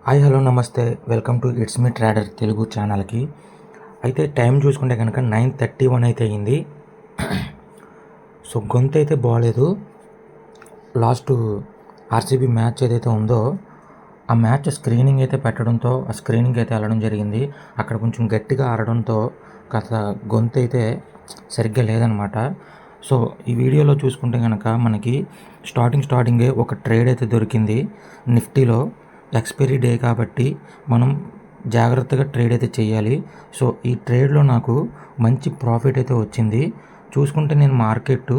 Hi hello నమస్తే welcome to it's me trader Telugu ఛానల్కి. అయితే టైం చూసుకుంటే కనుక 9:31 అయితే అయింది. సో గొంతు అయితే బాగాలేదు. లాస్ట్ ఆర్సీబీ మ్యాచ్ ఏదైతే ఉందో ఆ మ్యాచ్ స్క్రీనింగ్ అయితే పెట్టడంతో ఆ స్క్రీనింగ్ అయితే వెళ్ళడం జరిగింది. అక్కడ కొంచెం గట్టిగా ఆడడంతో కాస్త గొంతు అయితే సరిగ్గా లేదనమాట. సో ఈ వీడియోలో చూసుకుంటే కనుక మనకి స్టార్టింగే ఒక ట్రేడ్ అయితే దొరికింది నిఫ్టీలో. ఎక్స్పైరీ డే కాబట్టి మనం జాగ్రత్తగా ట్రేడ్ అయితే చేయాలి. సో ఈ ట్రేడ్లో నాకు మంచి ప్రాఫిట్ అయితే వచ్చింది. చూసుకుంటే నేను మార్కెట్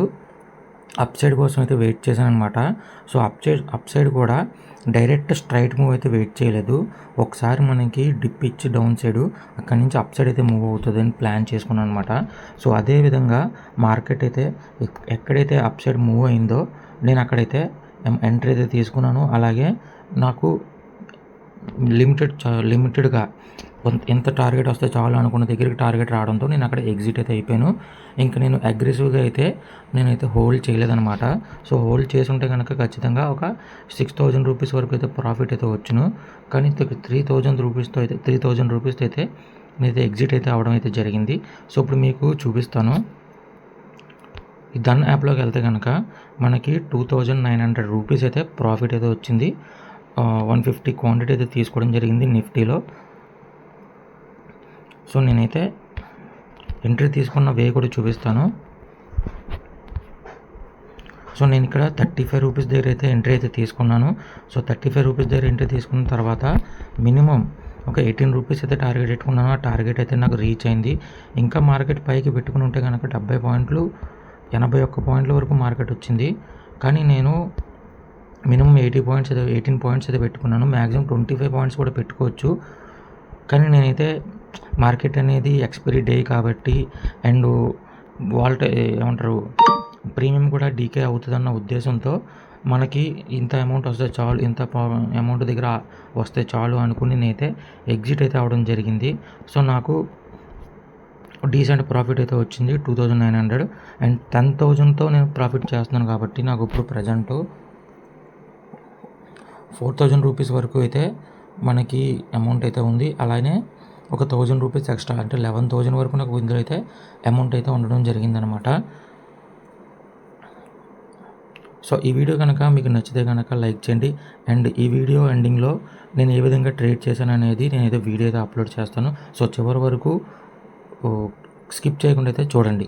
అప్ సైడ్ కోసం అయితే వెయిట్ చేశాను అనమాట. సో అప్ సైడ్ కూడా డైరెక్ట్ స్ట్రైట్ మూవ్ అయితే వెయిట్ చేయలేదు. ఒకసారి మనకి డిప్ ఇచ్చి డౌన్ సైడ్ అక్కడి నుంచి అప్ సైడ్ అయితే మూవ్ అవుతుంది అని ప్లాన్ చేసుకున్నాను అనమాట. సో అదేవిధంగా మార్కెట్ అయితే ఎక్కడైతే అప్ సైడ్ మూవ్ అయిందో నేను అక్కడైతే ఎంట్రీ అయితే తీసుకున్నాను. అలాగే నాకు లిమిటెడ్గా ఎంత టార్గెట్ వస్తే చాలు అనుకున్న దగ్గరికి టార్గెట్ రావడంతో నేను అక్కడ ఎగ్జిట్ అయితే అయిపోయాను. ఇంకా నేను అగ్రెసివ్గా అయితే నేనైతే హోల్డ్ చేయలేదన్నమాట. సో హోల్డ్ చేసుంటే కనుక ఖచ్చితంగా ఒక 6,000 రూపీస్ వరకు అయితే ప్రాఫిట్ అయితే వచ్చును. కానీ 3,000 రూపీస్తో అయితే నేనైతే ఎగ్జిట్ అయితే అవ్వడం అయితే జరిగింది. సో ఇప్పుడు మీకు చూపిస్తాను. ఈ ధన్ యాప్లోకి వెళ్తే కనుక మనకి 2,900 రూపీస్ అయితే ప్రాఫిట్ అయితే వచ్చింది. 150 క్వాంటిటీ అయితే తీసుకోవడం జరిగింది నిఫ్టీలో. సో నేనైతే ఎంట్రీ తీసుకున్న వే కూడా చూపిస్తాను. సో నేను ఇక్కడ 35 రూపీస్ దగ్గర అయితే ఎంట్రీ అయితే తీసుకున్నాను. సో 35 రూపీస్ దగ్గర ఎంట్రీ తీసుకున్న తర్వాత మినిమం ఒక 18 రూపీస్ అయితే టార్గెట్ పెట్టుకున్నాను. ఆ టార్గెట్ అయితే నాకు రీచ్ అయింది. ఇంకా మార్కెట్ పైకి పెట్టుకుని ఉంటే కనుక 70 పాయింట్లు 81 పాయింట్ల వరకు మార్కెట్ వచ్చింది. కానీ నేను మినిమం 18 పాయింట్స్ అయితే పెట్టుకున్నాను. మ్యాక్సిమం 25 పాయింట్స్ కూడా పెట్టుకోవచ్చు. కానీ నేనైతే మార్కెట్ అనేది ఎక్స్పైరీ డే కాబట్టి అండ్ ఏమంటారు ప్రీమియం కూడా డీకే అవుతుందన్న ఉద్దేశంతో మనకి ఇంత అమౌంట్ వస్తే చాలు, ఇంత అమౌంట్ దగ్గర వస్తే చాలు అనుకుని నేనైతే ఎగ్జిట్ అయితే అవ్వడం జరిగింది. సో నాకు డీసెంట్ ప్రాఫిట్ అయితే వచ్చింది 2,900 అండ్ 10,000తో నేను ప్రాఫిట్ చేస్తున్నాను కాబట్టి నాకు ఇప్పుడు ప్రజెంట్ 4,000 రూపీస్ వరకు అయితే మనకి అమౌంట్ అయితే ఉంది. అలానే ఒక 1,000 రూపీస్ ఎక్స్ట్రా అంటే 11,000 వరకు నాకు ఇందులో అయితే అమౌంట్ అయితే ఉండడం జరిగిందనమాట. సో ఈ వీడియో కనుక మీకు నచ్చితే కనుక లైక్ చేయండి. అండ్ ఈ వీడియో ఎండింగ్లో నేను ఏ విధంగా ట్రేడ్ చేశాను అనేది నేనైతే వీడియో అయితే అప్లోడ్ చేస్తాను. సో చివరి వరకు స్కిప్ చేయకుండా అయితే చూడండి.